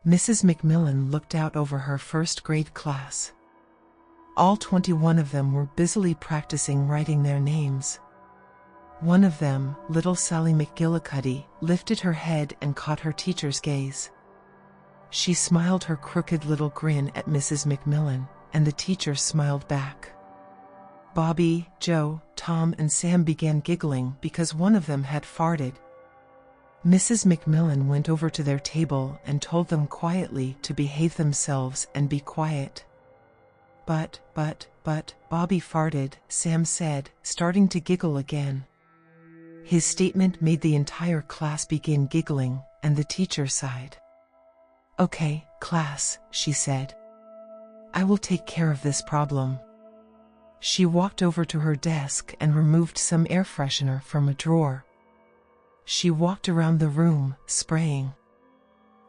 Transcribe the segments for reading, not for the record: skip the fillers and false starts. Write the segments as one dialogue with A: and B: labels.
A: Mrs. McMillan looked out over her first-grade class. All 21 of them were busily practicing writing their names. One of them, little Sally McGillicuddy, lifted her head and caught her teacher's gaze. She smiled her crooked little grin at Mrs. McMillan, and the teacher smiled back. Bobby, Joe, Tom and Sam began giggling because one of them had farted. Mrs. McMillan went over to their table and told them quietly to behave themselves and be quiet. But, Bobby farted, Sam said, starting to giggle again. His statement made the entire class begin giggling, and the teacher sighed. "Okay, class," she said. "I will take care of this problem." She walked over to her desk and removed some air freshener from a drawer. She walked around the room, spraying.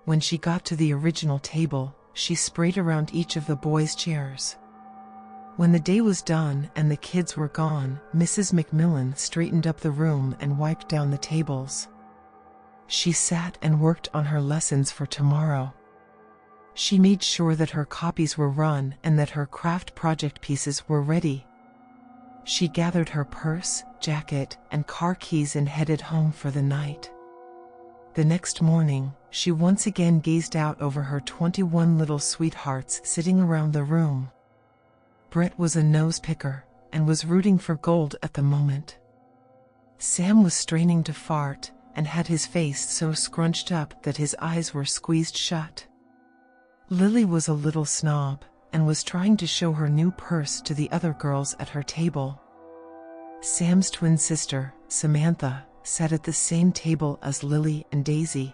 A: When she got to the original table, she sprayed around each of the boys' chairs. When the day was done and the kids were gone, Mrs. McMillan straightened up the room and wiped down the tables. She sat and worked on her lessons for tomorrow. She made sure that her copies were run and that her craft project pieces were ready. She gathered her purse, jacket, and car keys and headed home for the night. The next morning, she once again gazed out over her 21 little sweethearts sitting around the room. Brett was a nose picker and was rooting for gold at the moment. Sam was straining to fart and had his face so scrunched up that his eyes were squeezed shut. Lily was a little snob and was trying to show her new purse to the other girls at her table. Sam's twin sister, Samantha, sat at the same table as Lily and Daisy.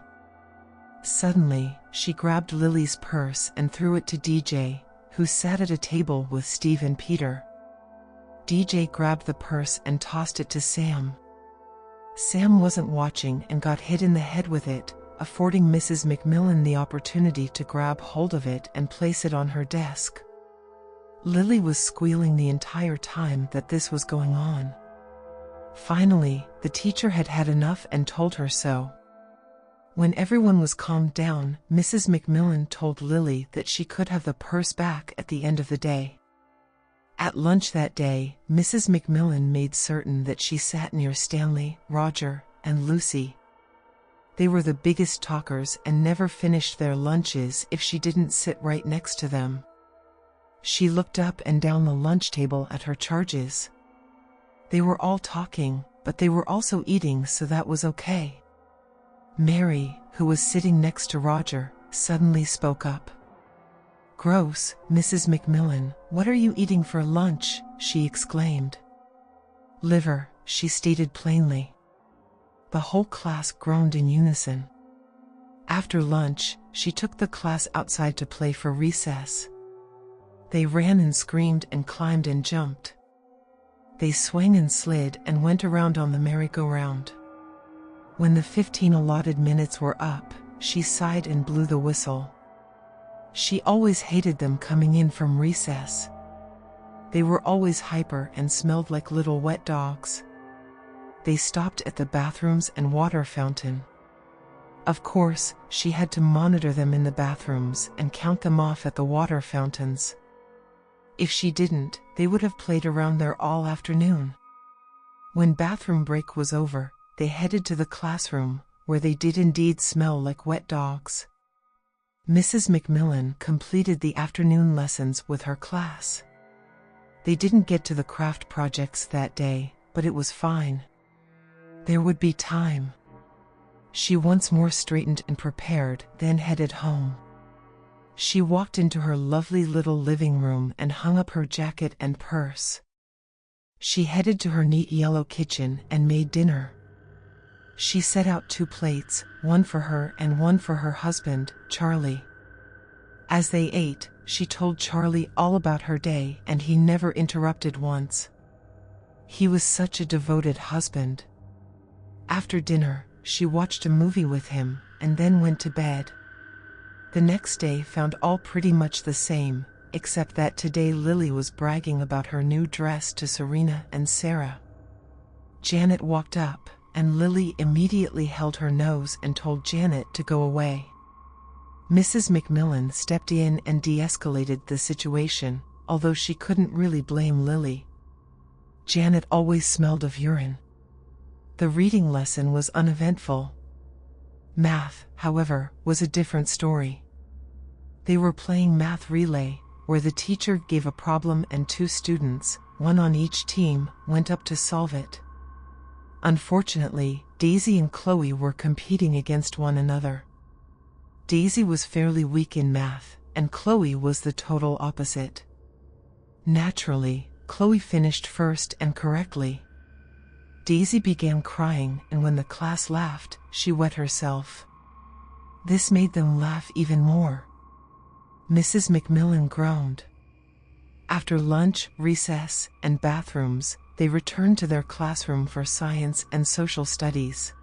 A: Suddenly, she grabbed Lily's purse and threw it to DJ, who sat at a table with Steve and Peter. DJ grabbed the purse and tossed it to Sam. Sam wasn't watching and got hit in the head with it, affording Mrs. McMillan the opportunity to grab hold of it and place it on her desk. Lily was squealing the entire time that this was going on. Finally, the teacher had had enough and told her so. When everyone was calmed down, Mrs. McMillan told Lily that she could have the purse back at the end of the day. At lunch that day, Mrs. McMillan made certain that she sat near Stanley, Roger, and Lucy. They were the biggest talkers and never finished their lunches if she didn't sit right next to them. She looked up and down the lunch table at her charges. They were all talking, but they were also eating, so that was okay. Mary, who was sitting next to Roger, suddenly spoke up. "Gross, Mrs. McMillan, what are you eating for lunch?" she exclaimed. "Liver," she stated plainly. The whole class groaned in unison. After lunch, she took the class outside to play for recess. They ran and screamed and climbed and jumped. They swung and slid and went around on the merry-go-round. When the 15 allotted minutes were up, she sighed and blew the whistle. She always hated them coming in from recess. They were always hyper and smelled like little wet dogs. They stopped at the bathrooms and water fountain. Of course, she had to monitor them in the bathrooms and count them off at the water fountains. If she didn't, they would have played around there all afternoon. When bathroom break was over, they headed to the classroom, where they did indeed smell like wet dogs. Mrs. McMillan completed the afternoon lessons with her class. They didn't get to the craft projects that day, but it was fine. There would be time. She once more straightened and prepared, then headed home. She walked into her lovely little living room and hung up her jacket and purse. She headed to her neat yellow kitchen and made dinner. She set out 2 plates, one for her and one for her husband, Charlie. As they ate, she told Charlie all about her day, and he never interrupted once. He was such a devoted husband. After dinner, she watched a movie with him, and then went to bed. The next day found all pretty much the same, except that today Lily was bragging about her new dress to Serena and Sarah. Janet walked up, and Lily immediately held her nose and told Janet to go away. Mrs. McMillan stepped in and de-escalated the situation, although she couldn't really blame Lily. Janet always smelled of urine. The reading lesson was uneventful. Math, however, was a different story. They were playing math relay, where the teacher gave a problem and 2 students, one on each team, went up to solve it. Unfortunately, Daisy and Chloe were competing against one another. Daisy was fairly weak in math, and Chloe was the total opposite. Naturally, Chloe finished first and correctly. Daisy began crying, and when the class laughed, she wet herself. This made them laugh even more. Mrs. McMillan groaned. After lunch, recess, and bathrooms, they returned to their classroom for science and social studies.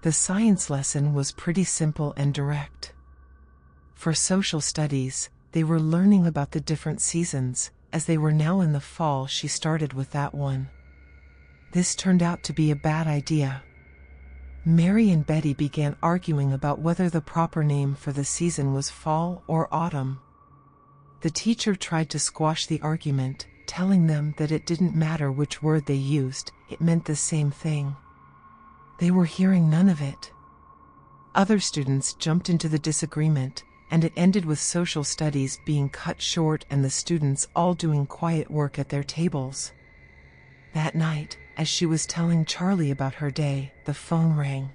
A: The science lesson was pretty simple and direct. For social studies, they were learning about the different seasons. As they were now in the fall, she started with that one. This turned out to be a bad idea. Mary and Betty began arguing about whether the proper name for the season was fall or autumn. The teacher tried to squash the argument, telling them that it didn't matter which word they used, it meant the same thing. They were hearing none of it. Other students jumped into the disagreement, and it ended with social studies being cut short and the students all doing quiet work at their tables. That night, as she was telling Charlie about her day, the phone rang.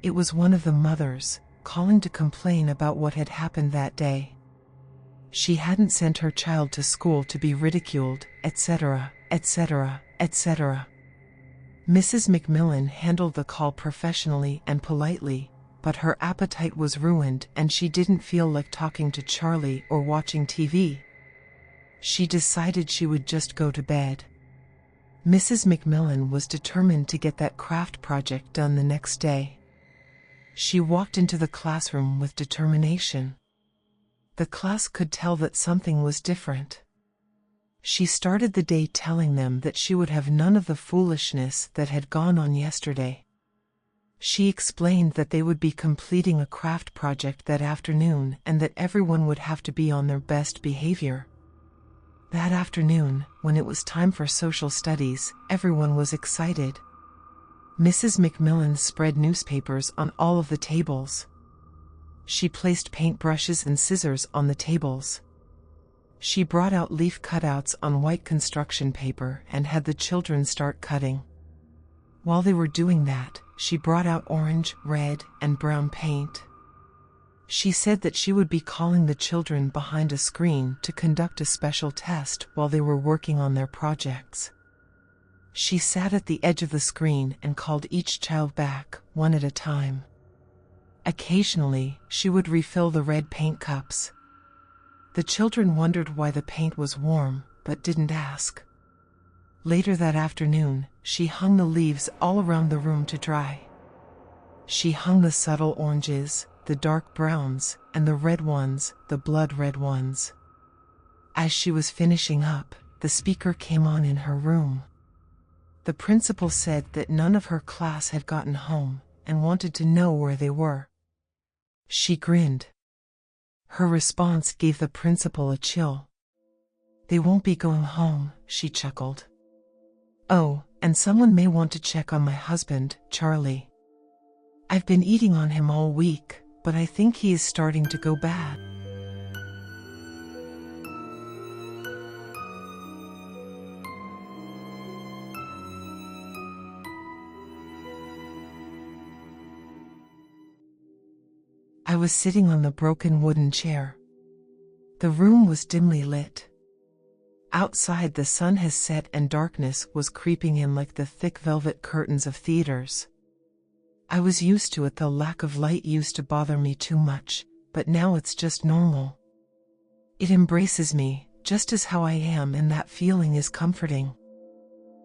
A: It was one of the mothers, calling to complain about what had happened that day. She hadn't sent her child to school to be ridiculed, etc., etc., etc. Mrs. McMillan handled the call professionally and politely, but her appetite was ruined and she didn't feel like talking to Charlie or watching TV. She decided she would just go to bed. Mrs. McMillan was determined to get that craft project done the next day. She walked into the classroom with determination. The class could tell that something was different. She started the day telling them that she would have none of the foolishness that had gone on yesterday. She explained that they would be completing a craft project that afternoon and that everyone would have to be on their best behavior. That afternoon, when it was time for social studies, everyone was excited. Mrs. McMillan spread newspapers on all of the tables. She placed paintbrushes and scissors on the tables. She brought out leaf cutouts on white construction paper and had the children start cutting. While they were doing that, she brought out orange, red, and brown paint. She said that she would be calling the children behind a screen to conduct a special test while they were working on their projects. She sat at the edge of the screen and called each child back, one at a time. Occasionally, she would refill the red paint cups. The children wondered why the paint was warm, but didn't ask. Later that afternoon, she hung the leaves all around the room to dry. She hung the subtle oranges, the dark browns, and the red ones, the blood red ones. As she was finishing up, the speaker came on in her room. The principal said that none of her class had gotten home and wanted to know where they were. She grinned. Her response gave the principal a chill. "They won't be going home," she chuckled. "Oh, and someone may want to check on my husband, Charlie. I've been eating on him all week, but I think he is starting to go bad." I was sitting on the broken wooden chair. The room was dimly lit. Outside, the sun has set and darkness was creeping in like the thick velvet curtains of theaters. I was used to it. The lack of light used to bother me too much, but now it's just normal. It embraces me, just as how I am, and that feeling is comforting.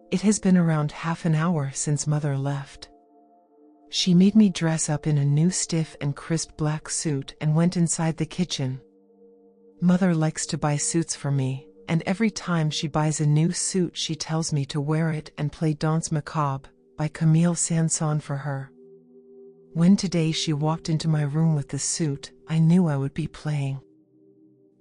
A: It has been around half an hour since Mother left. She made me dress up in a new stiff and crisp black suit and went inside the kitchen. Mother likes to buy suits for me, and every time she buys a new suit she tells me to wear it and play Danse Macabre by Camille Saint-Saëns for her. When today she walked into my room with the suit, I knew I would be playing.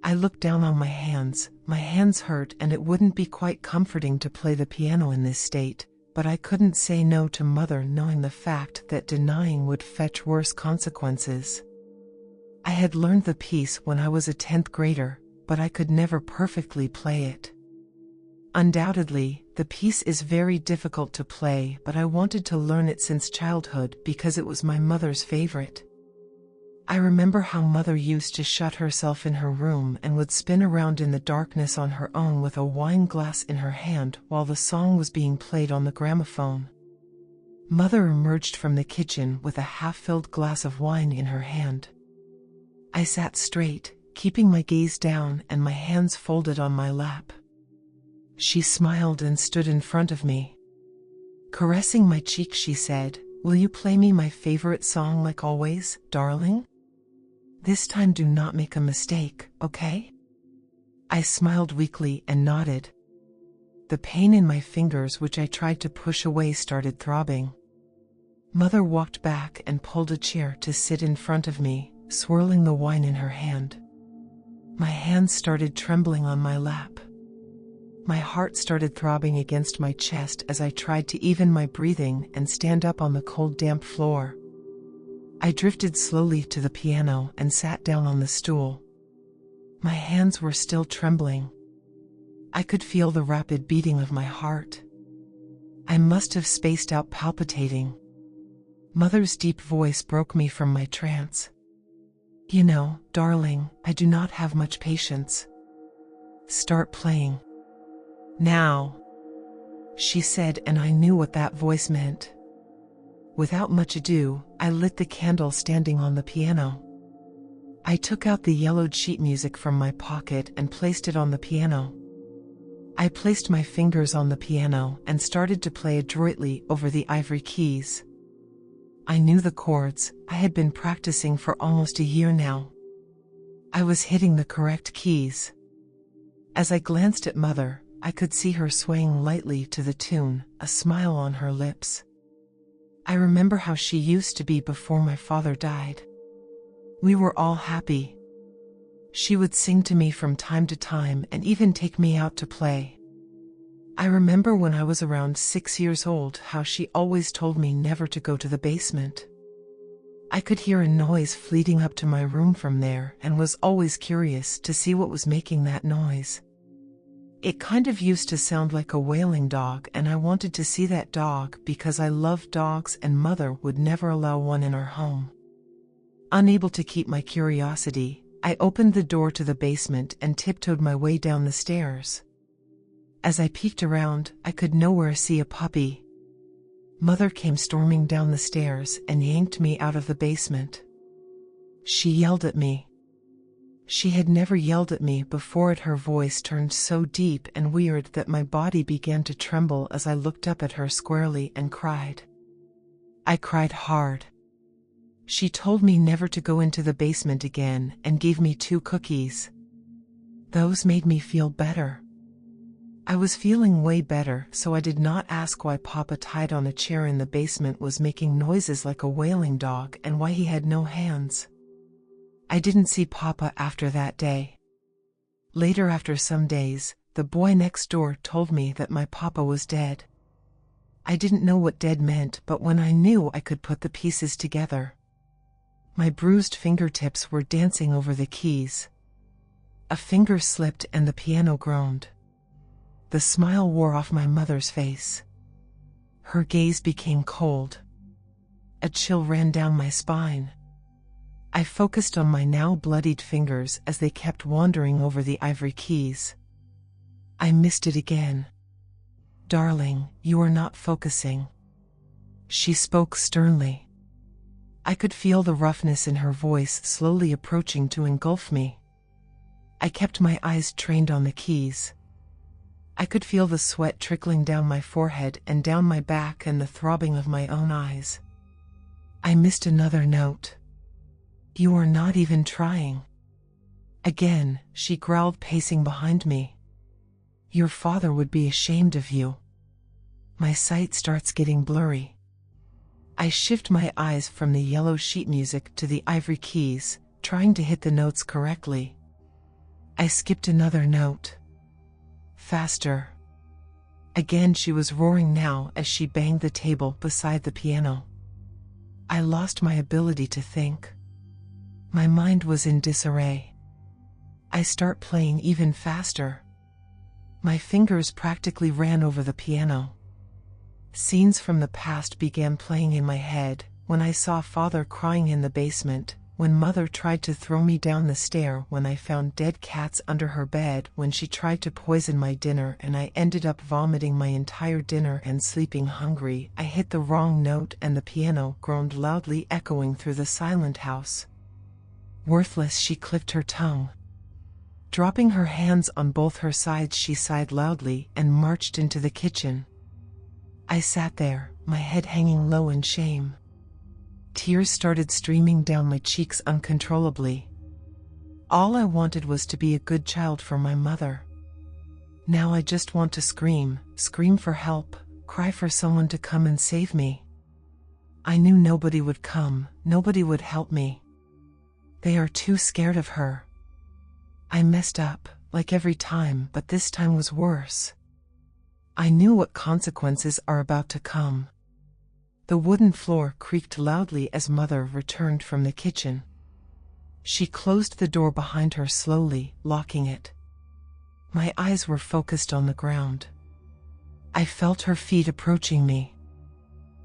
A: I looked down on my hands hurt, and it wouldn't be quite comforting to play the piano in this state, but I couldn't say no to Mother, knowing the fact that denying would fetch worse consequences. I had learned the piece when I was a 10th grader, but I could never perfectly play it. Undoubtedly, the piece is very difficult to play, but I wanted to learn it since childhood because it was my mother's favorite. I remember how Mother used to shut herself in her room and would spin around in the darkness on her own with a wine glass in her hand while the song was being played on the gramophone. Mother emerged from the kitchen with a half-filled glass of wine in her hand. I sat straight, keeping my gaze down and my hands folded on my lap. She smiled and stood in front of me. Caressing my cheek, she said, "Will you play me my favorite song like always, darling? This time do not make a mistake, okay?" I smiled weakly and nodded. The pain in my fingers, which I tried to push away, started throbbing. Mother walked back and pulled a chair to sit in front of me, swirling the wine in her hand. My hands started trembling on my lap. My heart started throbbing against my chest as I tried to even my breathing and stand up on the cold, damp floor. I drifted slowly to the piano and sat down on the stool. My hands were still trembling. I could feel the rapid beating of my heart. I must have spaced out, palpitating. Mother's deep voice broke me from my trance. "You know, darling, I do not have much patience. Start playing now," she said, and I knew what that voice meant. Without much ado, I lit the candle standing on the piano. I took out the yellowed sheet music from my pocket and placed it on the piano. I placed my fingers on the piano and started to play adroitly over the ivory keys. I knew the chords. I had been practicing for almost a year now. I was hitting the correct keys. As I glanced at Mother, I could see her swaying lightly to the tune, a smile on her lips. I remember how she used to be before my father died. We were all happy. She would sing to me from time to time and even take me out to play. I remember when I was around 6 years old how she always told me never to go to the basement. I could hear a noise fleeting up to my room from there and was always curious to see what was making that noise. It kind of used to sound like a wailing dog, and I wanted to see that dog because I loved dogs and Mother would never allow one in our home. Unable to keep my curiosity, I opened the door to the basement and tiptoed my way down the stairs. As I peeked around, I could nowhere see a puppy. Mother came storming down the stairs and yanked me out of the basement. She yelled at me. She had never yelled at me before. Her voice turned so deep and weird that my body began to tremble as I looked up at her squarely and cried. I cried hard. She told me never to go into the basement again and gave me 2 cookies. Those made me feel better. I was feeling way better, so I did not ask why Papa tied on a chair in the basement was making noises like a wailing dog and why he had no hands. I didn't see Papa after that day. Later, after some days, the boy next door told me that my Papa was dead. I didn't know what dead meant, but when I knew, I could put the pieces together. My bruised fingertips were dancing over the keys. A finger slipped and the piano groaned. The smile wore off my mother's face. Her gaze became cold. A chill ran down my spine. I focused on my now bloodied fingers as they kept wandering over the ivory keys. I missed it again. "Darling, you are not focusing," she spoke sternly. I could feel the roughness in her voice slowly approaching to engulf me. I kept my eyes trained on the keys. I could feel the sweat trickling down my forehead and down my back and the throbbing of my own eyes. I missed another note. "You are not even trying." Again, she growled, pacing behind me. "Your father would be ashamed of you." My sight starts getting blurry. I shift my eyes from the yellow sheet music to the ivory keys, trying to hit the notes correctly. I skipped another note. Faster. Again she was roaring now as she banged the table beside the piano. I lost my ability to think. My mind was in disarray. I start playing even faster. My fingers practically ran over the piano. Scenes from the past began playing in my head, when I saw Father crying in the basement, when Mother tried to throw me down the stair, when I found dead cats under her bed, when she tried to poison my dinner and I ended up vomiting my entire dinner and sleeping hungry. I hit the wrong note and the piano groaned loudly, echoing through the silent house. Worthless, she clicked her tongue. Dropping her hands on both her sides, she sighed loudly and marched into the kitchen. I sat there, my head hanging low in shame. Tears started streaming down my cheeks uncontrollably. All I wanted was to be a good child for my mother. Now I just want to scream for help, cry for someone to come and save me. I knew nobody would come, nobody would help me. They are too scared of her. I messed up, like every time, but this time was worse. I knew what consequences are about to come. The wooden floor creaked loudly as Mother returned from the kitchen. She closed the door behind her slowly, locking it. My eyes were focused on the ground. I felt her feet approaching me.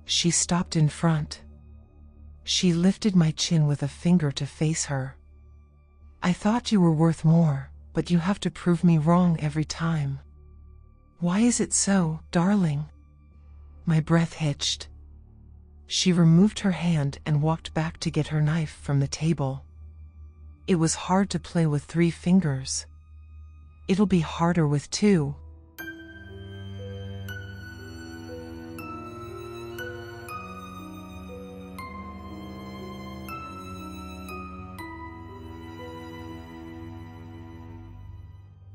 A: She stopped in front. She lifted my chin with a finger to face her. I thought you were worth more, but you have to prove me wrong every time. Why is it so, darling? My breath hitched. She removed her hand and walked back to get her knife from the table. It was hard to play with 3 fingers. It'll be harder with 2.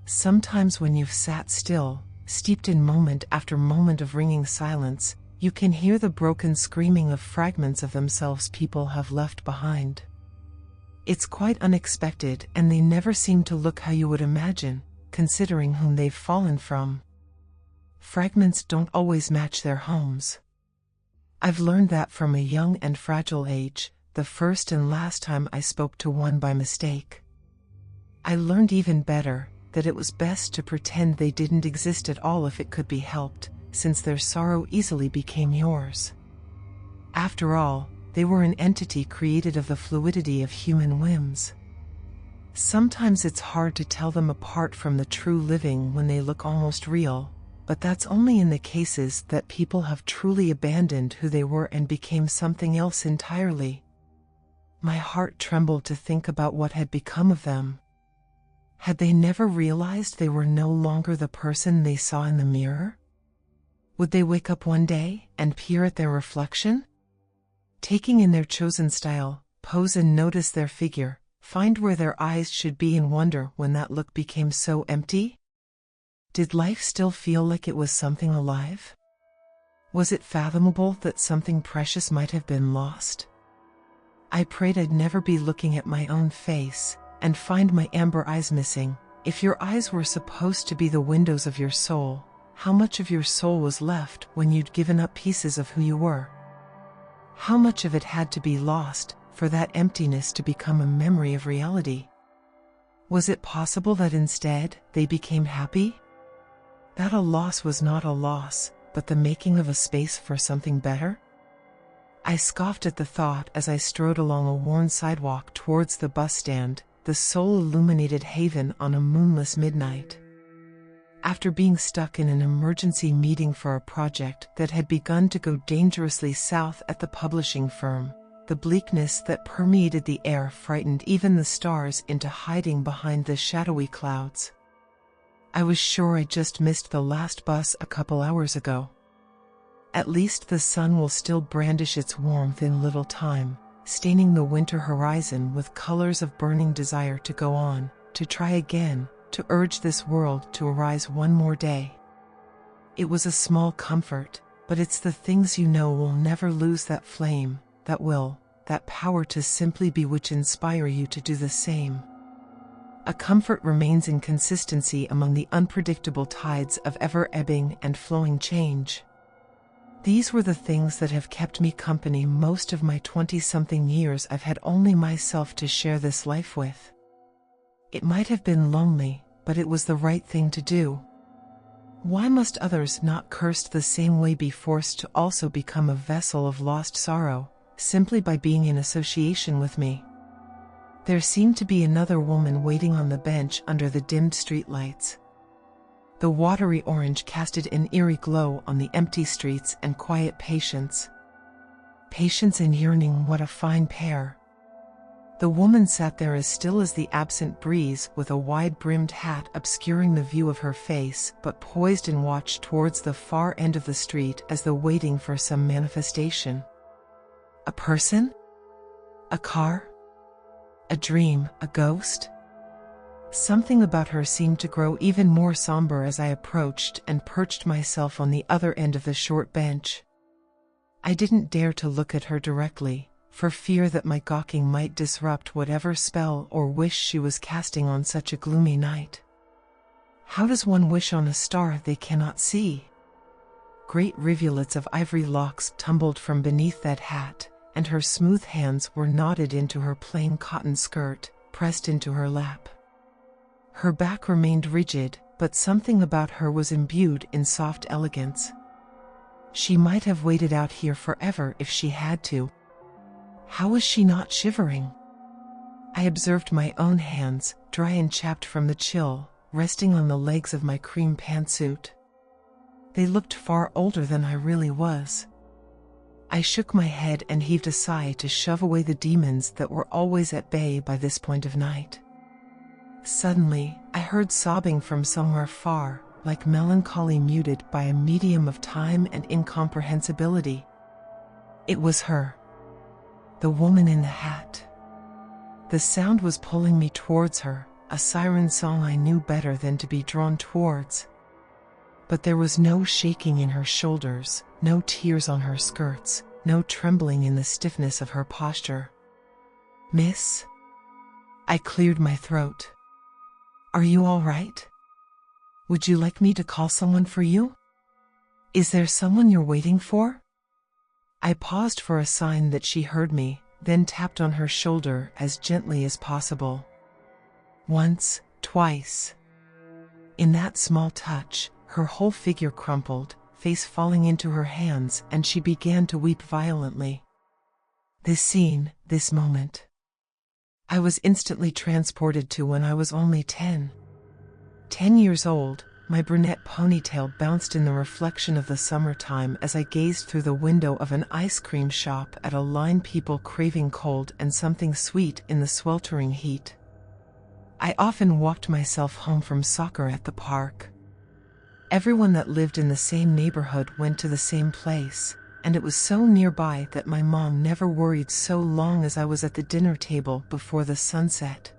A: Sometimes when you've sat still, steeped in moment after moment of ringing silence, you can hear the broken screaming of fragments of themselves people have left behind. It's quite unexpected, and they never seem to look how you would imagine, considering whom they've fallen from. Fragments don't always match their homes. I've learned that from a young and fragile age, the first and last time I spoke to one by mistake. I learned even better that it was best to pretend they didn't exist at all if it could be helped, since their sorrow easily became yours. After all, they were an entity created of the fluidity of human whims. Sometimes it's hard to tell them apart from the true living when they look almost real, but that's only in the cases that people have truly abandoned who they were and became something else entirely. My heart trembled to think about what had become of them. Had they never realized they were no longer the person they saw in the mirror? Would they wake up one day and peer at their reflection? Taking in their chosen style, pose and notice their figure, find where their eyes should be and wonder when that look became so empty? Did life still feel like it was something alive? Was it fathomable that something precious might have been lost? I prayed I'd never be looking at my own face and find my amber eyes missing. If your eyes were supposed to be the windows of your soul, how much of your soul was left when you'd given up pieces of who you were? How much of it had to be lost for that emptiness to become a memory of reality? Was it possible that instead they became happy? That a loss was not a loss, but the making of a space for something better? I scoffed at the thought as I strode along a worn sidewalk towards the bus stand, the soul-illuminated haven on a moonless midnight. After being stuck in an emergency meeting for a project that had begun to go dangerously south at the publishing firm, the bleakness that permeated the air frightened even the stars into hiding behind the shadowy clouds. I was sure I just missed the last bus a couple hours ago. At least the sun will still brandish its warmth in little time, staining the winter horizon with colors of burning desire to go on, to try again, to urge this world to arise one more day. It was a small comfort, But it's the things you know will never lose that flame, that will, that power to simply be which inspire you to do the same. A comfort remains in consistency among the unpredictable tides of ever-ebbing and flowing change. These were the things that have kept me company most of my 20-something years. I've had only myself to share this life with. It might have been lonely, but it was the right thing to do. Why must others not cursed the same way be forced to also become a vessel of lost sorrow, simply by being in association with me? There seemed to be another woman waiting on the bench under the dimmed streetlights. The watery orange casted an eerie glow on the empty streets and quiet patience. Patience and yearning, what a fine pair. The woman sat there as still as the absent breeze, with a wide-brimmed hat obscuring the view of her face, but poised and watched towards the far end of the street as though waiting for some manifestation. A person? A car? A dream? A ghost? Something about her seemed to grow even more somber as I approached and perched myself on the other end of the short bench. I didn't dare to look at her directly, for fear that my gawking might disrupt whatever spell or wish she was casting on such a gloomy night. How does one wish on a star they cannot see? Great rivulets of ivory locks tumbled from beneath that hat, and her smooth hands were knotted into her plain cotton skirt, pressed into her lap. Her back remained rigid, but something about her was imbued in soft elegance. She might have waited out here forever if she had to. How was she not shivering? I observed my own hands, dry and chapped from the chill, resting on the legs of my cream pantsuit. They looked far older than I really was. I shook my head and heaved a sigh to shove away the demons that were always at bay by this point of night. Suddenly, I heard sobbing from somewhere far, like melancholy muted by a medium of time and incomprehensibility. It was her. The woman in the hat. The sound was pulling me towards her, a siren song I knew better than to be drawn towards. But there was no shaking in her shoulders, no tears on her skirts, no trembling in the stiffness of her posture. "Miss?" I cleared my throat. "Are you all right? Would you like me to call someone for you? Is there someone you're waiting for?" I paused for a sign that she heard me, then tapped on her shoulder as gently as possible. Once, twice. In that small touch, her whole figure crumpled, face falling into her hands, and she began to weep violently. This scene, this moment, I was instantly transported to when I was only 10. 10 years old. My brunette ponytail bounced in the reflection of the summertime as I gazed through the window of an ice cream shop at a line people craving cold and something sweet in the sweltering heat. I often walked myself home from soccer at the park. Everyone that lived in the same neighborhood went to the same place, and it was so nearby that my mom never worried so long as I was at the dinner table before the sunset.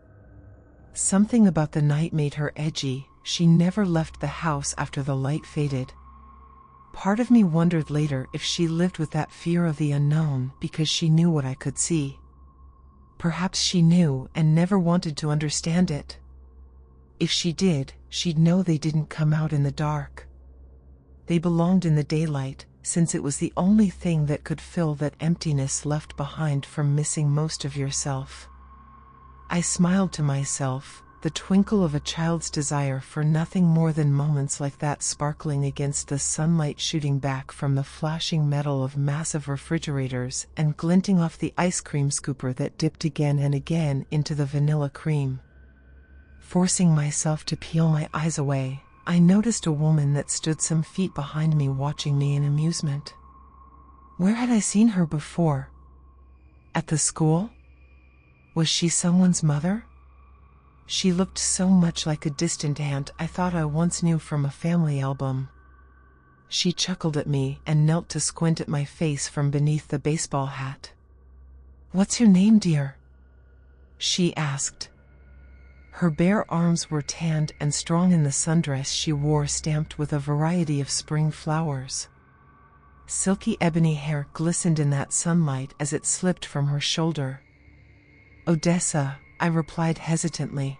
A: Something about the night made her edgy. She never left the house after the light faded. Part of me wondered later if she lived with that fear of the unknown because she knew what I could see. Perhaps she knew and never wanted to understand it. If she did, she'd know they didn't come out in the dark. They belonged in the daylight, since it was the only thing that could fill that emptiness left behind from missing most of yourself. I smiled to myself, the twinkle of a child's desire for nothing more than moments like that sparkling against the sunlight shooting back from the flashing metal of massive refrigerators and glinting off the ice cream scooper that dipped again and again into the vanilla cream. Forcing myself to peel my eyes away, I noticed a woman that stood some feet behind me watching me in amusement. Where had I seen her before? At the school? Was she someone's mother? She looked so much like a distant aunt I thought I once knew from a family album. She chuckled at me and knelt to squint at my face from beneath the baseball hat. "What's your name, dear?" she asked. Her bare arms were tanned and strong in the sundress she wore, stamped with a variety of spring flowers. Silky ebony hair glistened in that sunlight as it slipped from her shoulder. Odesa, I replied hesitantly.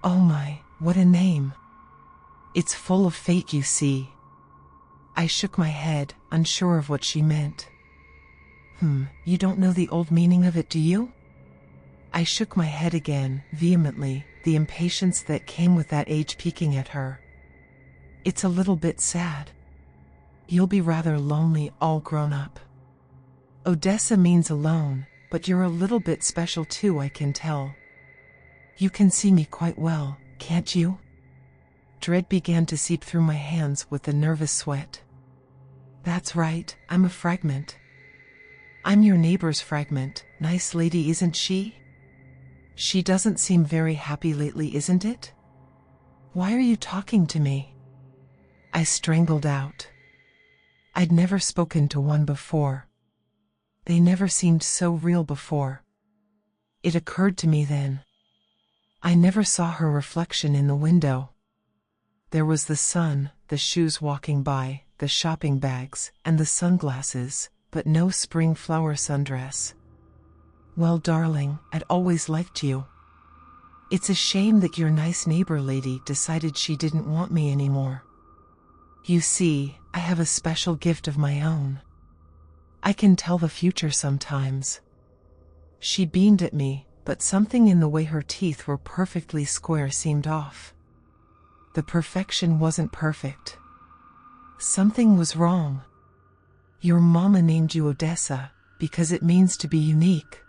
A: Oh my, what a name. It's full of fate, you see. I shook my head, unsure of what she meant. You don't know the old meaning of it, do you? I shook my head again, vehemently, the impatience that came with that age peeking at her. It's a little bit sad. You'll be rather lonely all grown up. Odesa means alone, but you're a little bit special too, I can tell. You can see me quite well, can't you? Dread began to seep through my hands with the nervous sweat. That's right, I'm a fragment. I'm your neighbor's fragment, nice lady, isn't she? She doesn't seem very happy lately, isn't it? Why are you talking to me? I strangled out. I'd never spoken to one before. They never seemed so real before. It occurred to me then. I never saw her reflection in the window. There was the sun, the shoes walking by, the shopping bags, and the sunglasses, but no spring flower sundress. Well, darling, I'd always liked you. It's a shame that your nice neighbor lady decided she didn't want me anymore. You see, I have a special gift of my own. I can tell the future sometimes. She beamed at me, but something in the way her teeth were perfectly square seemed off. The perfection wasn't perfect. Something was wrong. Your mama named you Odesa because it means to be unique.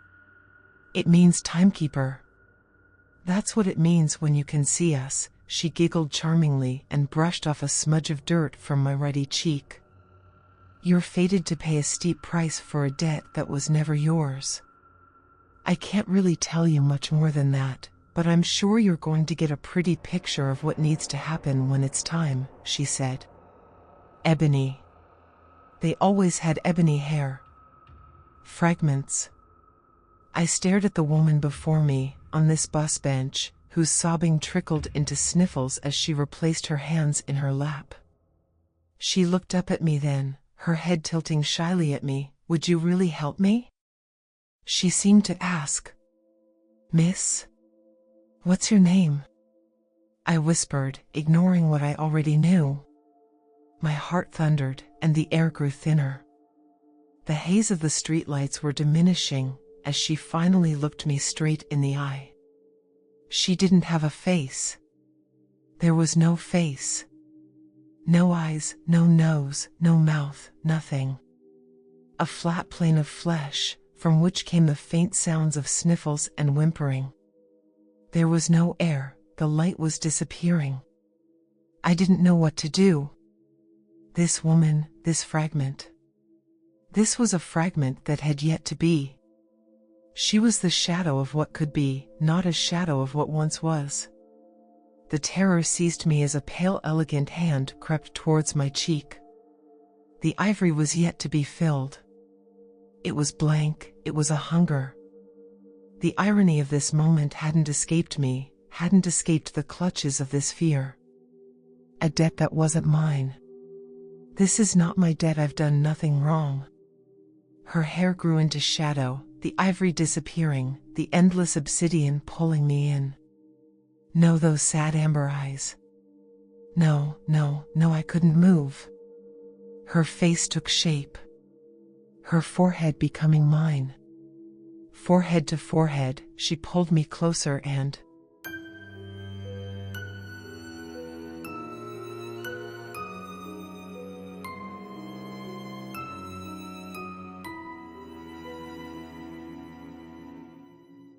A: It means timekeeper. That's what it means when you can see us, she giggled charmingly and brushed off a smudge of dirt from my ruddy cheek. You're fated to pay a steep price for a debt that was never yours. I can't really tell you much more than that, but I'm sure you're going to get a pretty picture of what needs to happen when it's time, she said. Ebony. They always had ebony hair. Fragments. I stared at the woman before me, on this bus bench, whose sobbing trickled into sniffles as she replaced her hands in her lap. She looked up at me then, her head tilting shyly at me. Would you really help me? She seemed to ask. Miss? What's your name? I whispered, ignoring what I already knew. My heart thundered, and the air grew thinner. The haze of the streetlights were diminishing as she finally looked me straight in the eye. She didn't have a face. There was no face. No eyes, no nose, no mouth, nothing. A flat plane of flesh, from which came the faint sounds of sniffles and whimpering. There was no air, the light was disappearing. I didn't know what to do. This woman, this fragment. This was a fragment that had yet to be. She was the shadow of what could be, not a shadow of what once was. The terror seized me as a pale, elegant hand crept towards my cheek. The ivory was yet to be filled. It was blank, it was a hunger. The irony of this moment hadn't escaped me, hadn't escaped the clutches of this fear. A debt that wasn't mine. This is not my debt, I've done nothing wrong. Her hair grew into shadow, the ivory disappearing, the endless obsidian pulling me in. No, those sad amber eyes. No, I couldn't move. Her face took shape. Her forehead becoming mine. Forehead to forehead, she pulled me closer and